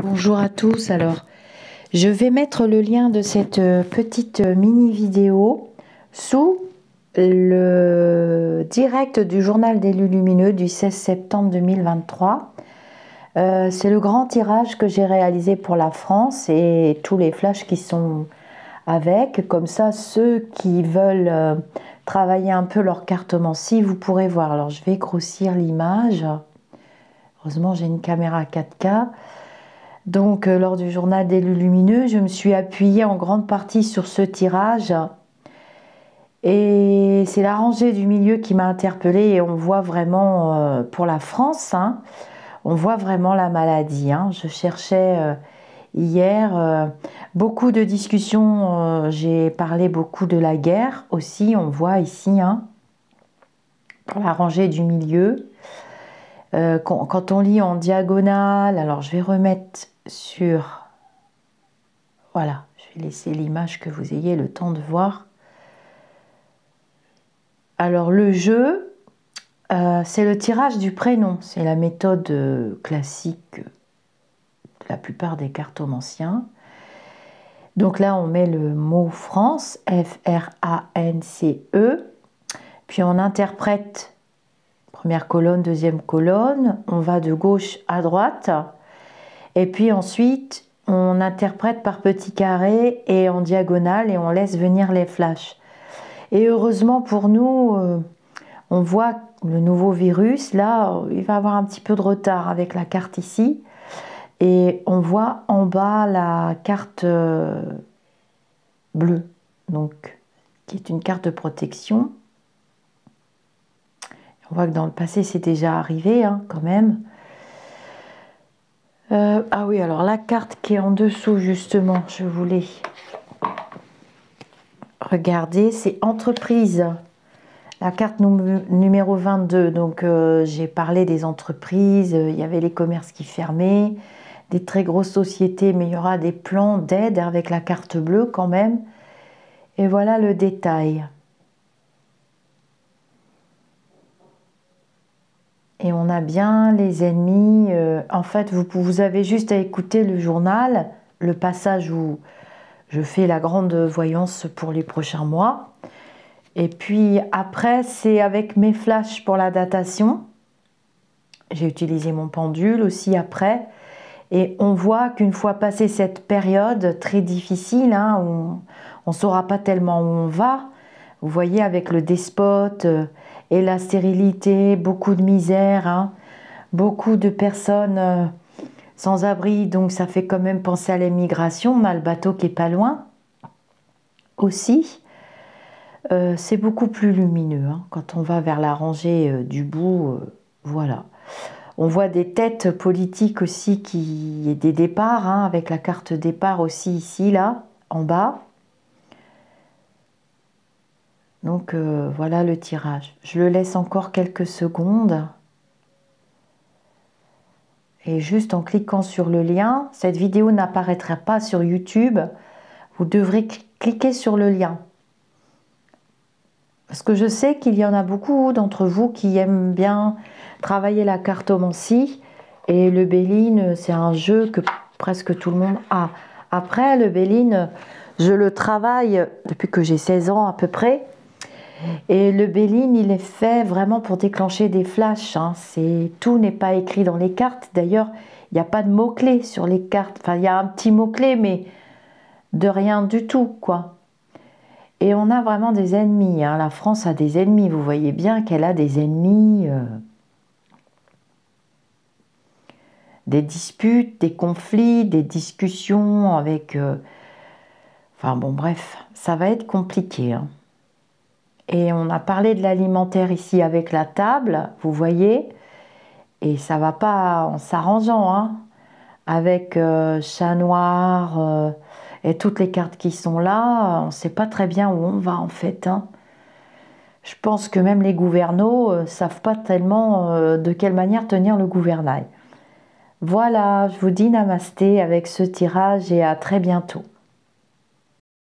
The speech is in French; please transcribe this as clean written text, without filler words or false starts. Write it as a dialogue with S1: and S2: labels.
S1: Bonjour à tous. Alors, je vais mettre le lien de cette petite mini vidéo sous le direct du journal des Lumineux du 16 septembre 2023. C'est le grand tirage que j'ai réalisé pour la France et tous les flashs qui sont avec. Comme ça, ceux qui veulent travailler un peu leur cartomancie, vous pourrez voir. Alors, je vais grossir l'image. Heureusement, j'ai une caméra 4K. Donc, lors du journal des Lumineux, je me suis appuyée en grande partie sur ce tirage. Et c'est la rangée du milieu qui m'a interpellée. Et on voit vraiment, pour la France, hein, on voit vraiment la maladie. Hein. Je cherchais hier beaucoup de discussions. J'ai parlé beaucoup de la guerre aussi. On voit ici, hein, pour la rangée du milieu. Quand on lit en diagonale, alors je vais remettre sur... Voilà, je vais laisser l'image que vous ayez le temps de voir. Alors le jeu, c'est le tirage du prénom. C'est la méthode classique de la plupart des cartomanciens. Donc là, on met le mot France, F-R-A-N-C-E. Puis on interprète première colonne, deuxième colonne. On va de gauche à droite. Et puis ensuite, on interprète par petits carrés et en diagonale et on laisse venir les flashs. Et heureusement pour nous, on voit le nouveau virus. Là, il va avoir un petit peu de retard avec la carte ici. Et on voit en bas la carte bleue, donc, qui est une carte de protection. On voit que dans le passé, c'est déjà arrivé, hein, quand même. Ah oui, alors la carte qui est en dessous, justement, je voulais regarder, c'est entreprise. La carte numéro 22, donc j'ai parlé des entreprises, il y avait les commerces qui fermaient, des très grosses sociétés, mais il y aura des plans d'aide avec la carte bleue quand même. Et voilà le détail. Et on a bien les ennemis. En fait, vous avez juste à écouter le journal, le passage où je fais la grande voyance pour les prochains mois. Et puis après, c'est avec mes flashs pour la datation. J'ai utilisé mon pendule aussi après. Et on voit qu'une fois passée cette période très difficile, hein, où on ne saura pas tellement où on va, vous voyez avec le despote et la stérilité, beaucoup de misère, hein, beaucoup de personnes sans abri, donc ça fait quand même penser à l'émigration. On a le bateau qui est pas loin aussi. C'est beaucoup plus lumineux hein, quand on va vers la rangée du bout, voilà. On voit des têtes politiques aussi, des départs, hein, avec la carte départ aussi ici, là, en bas. Donc voilà le tirage. Je le laisse encore quelques secondes. Et juste en cliquant sur le lien, cette vidéo n'apparaîtra pas sur YouTube. Vous devrez cliquer sur le lien. Parce que je sais qu'il y en a beaucoup d'entre vous qui aiment bien travailler la cartomancie. Et le Béline, c'est un jeu que presque tout le monde a. Après, le Béline, je le travaille depuis que j'ai 16 ans à peu près. Et le Béline, il est fait vraiment pour déclencher des flashs. Hein. Tout n'est pas écrit dans les cartes. D'ailleurs, il n'y a pas de mots-clés sur les cartes. Enfin, il y a un petit mot-clé, mais de rien du tout, quoi. Et on a vraiment des ennemis. Hein. La France a des ennemis. Vous voyez bien qu'elle a des ennemis. Des disputes, des conflits, des discussions avec... Enfin bon, bref, ça va être compliqué. Hein. Et on a parlé de l'alimentaire ici avec la table, vous voyez. Et ça va pas en s'arrangeant, hein, avec chat noir et toutes les cartes qui sont là. On ne sait pas très bien où on va en fait. Hein. Je pense que même les gouverneaux ne savent pas tellement de quelle manière tenir le gouvernail. Voilà, je vous dis namasté avec ce tirage et à très bientôt.